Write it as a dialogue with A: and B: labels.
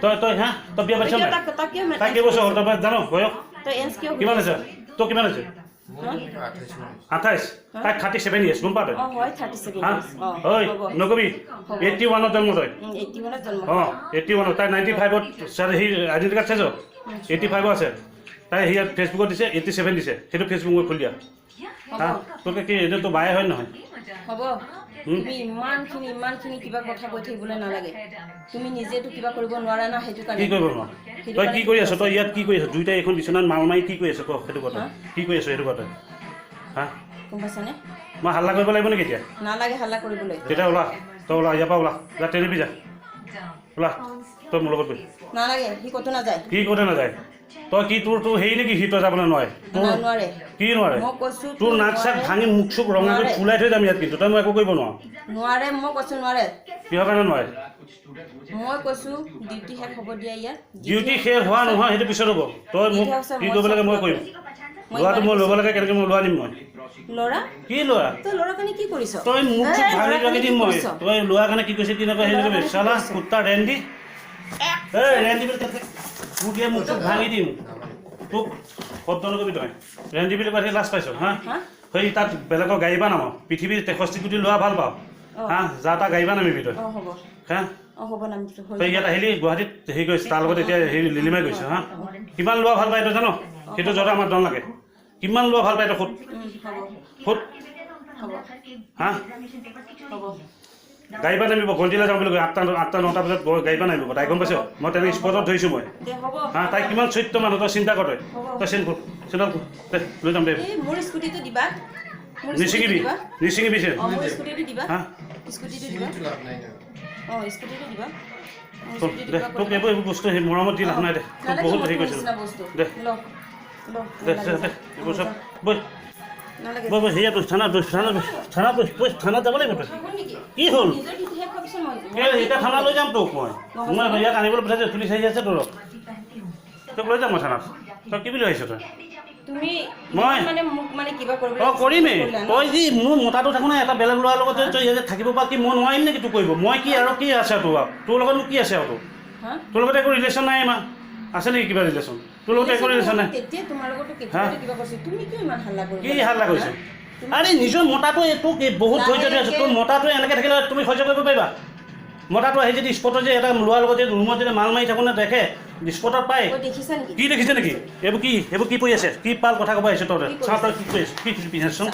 A: তই হা তই বিয়া পাইছ নাই তাই কেইবছৰ হ'ল তই জানো বয়স কিমান আছে তোৰ কিমান আছে 28 তাই 37 ইয়াৰ্ছ গম পাতে ঐ নকবি 81ত জন্ম তই 81 তাই 95ত সেই আইডেণ্টি কাৰ্ড চাইছ 85 আছে তাই সেয়া ফেচবুকত দিছে 87 দিছে সেইটো ফেচবুক মই খুলি দিয়া হা তোকে কি এইটো তো বায়ে হয় নহয়
B: হ'ব তুমি ইমানখিনি কিবা কথা কৈ থাকিবলৈ নালাগে তুমি নিজেতো কিবা কৰিব নোৱাৰা না সেইটো কাৰণে
A: কি কৰিব নোৱাৰা তই কি কৰি আছ তই ইয়াত কি কৰি আছ দুইটা এখন বিচনাত মাৰি কি কৰি আছ ক সেইটো কথা কি কৰি আছ সেইটো কথা হা
B: গম পাইছানে
A: মই হাল্লা কৰিব লাগিব নেকি এতিয়া
B: নালাগে হাল্লা কৰিবলৈ
A: তেতিয়া ওলা তই ওলা ইয়াৰ পৰা ওলা যা টেলিভি যা ওলা তই মোৰ লগত গৈ
B: নালাগে সি ক'তো নাযায়
A: কি ক'তো নাযায় তই কি তোৰ হেৰি নেকি সি তই যাবলৈ নোৱাৰে
B: নোৱাৰে
A: কি নোৱাৰে
B: মই কৈছোঁ
A: তোৰ নাক চাক ভাঙি মুখ চুখ ৰঙা কৰি ফুলাই থৈ যাম ইয়াত কিন্তু তই মই একো কৰিব
B: নোৱাৰে মই কৈছোঁ নোৱাৰে
A: কিহৰ কাৰণে নোৱাৰে
B: মই কৈছোঁ ডিউটি শেষ হ'ব দিয়া ইয়াত
A: ডিউটি শেষ হোৱা নহয় সেইটো পিছত হ'ব তই মোক কি কৰিব লাগে মই কৰিম ল'ৰাটো মই ল'ব লাগে কেনেকৈ মই লোৱা নিম মই
B: ল'ৰা
A: কি ল'ৰা
B: তই ল'ৰাৰ কাৰণে কি কৰিছ
A: তই মুখ চুখ ভাঙি লাগি দিম মই তই ল'ৰাৰ কাৰণে কি কৈছে কি নকয় হেৰি নকবি চালা কুত্তা ৰেণ্ডি ৰেণ্ডি বুলি তোক দিয়ে মুখ চুখ ভাঙি দিম তোক শব্দ নকবি তই ৰেণ্ডি বুলি কৈ লাজ পাইছ হা সেই তাত বেলেগৰ গাড়ী বা নাম পৃথিৱীৰ 63 কোটি ল'ৰা ভাল পাওঁ হা যা তা গাড়ী বা নামিবি তই হা তই ইয়াত আহিলি গুৱাহাটীত হেৰি কৰিছে তাৰ লগত এতিয়া হেৰি লিলিমাই গৈছে হা কিমান লোৱা ভাল পায় তই জানো সেইটো যতে আমাৰ দন লাগে কিমান লোৱা ভাল পায় তই সুত হা গাড়ী পৰা নামিব গন্তিলৈ যাম বুলি কৈ 8টা 9টা বজাত গাড়ী পৰা নামিব তাই গম পাইছ মই তেনেকৈ স্পটত ধৰিছোঁ মই হা তাই কিমান চৰিত্ৰ মানুহ তই চিন্তা কৰ তই চিন্তা লৈ যাম দে নিচিঙিবি হা তোক এইবোৰ বস্তু সেই মৰমত দি লাভ নাই দে তোক বহুত হেৰি কৰিছিলোঁ দে দে দে এইবোৰ চব বৈ বৈ সেয়া থানাত যাব লাগিব তই কি হ'ল এতিয়া থানা লৈ যাম তোক মই ইয়াত আনিবলৈ পঠাইছে পুলিচ আহি আছে তোৰ তোক লৈ যাম মই থানাত তই কি বুলি আহিছ তই মই কৰিমেই তই যি মোৰ মতাটো থাকোঁ নাই এটা বেলেগ ল'ৰাৰ লগত তই ইয়াতে থাকিব পাৰ কি মই নোৱাৰিম নেকি তোক কৰিব মই কি আৰু কি আছে তোৰ লগত মোক কি আছে আৰু তোৰ লগত একো ৰিলেশ্যন নাই ইমান আছে নেকি কিবা ৰিলেশ্যন তোৰ লগত একো ৰিলেশ্যন নাই কি হাল্লা কৰিছে আৰে নিজৰ মতাটো এইটো বহুত ধৈৰ্য দি আছোঁ তোৰ মতাটো এনেকৈ থাকিলে তুমি সহ্য কৰিব পাৰিবা মতাটো আহি যদি স্পটত যে এটা ল'ৰাৰ লগত ৰুমত যদি মাল মাৰি থাকোঁ নে দেখে স্পটত পায় কি দেখিছে নেকি এইবোৰ কি পৰি আছে কি পাল কথা ক'ব আহিছে তই চাওঁ তই কি কৰি আছ কি পিন্ধাচোন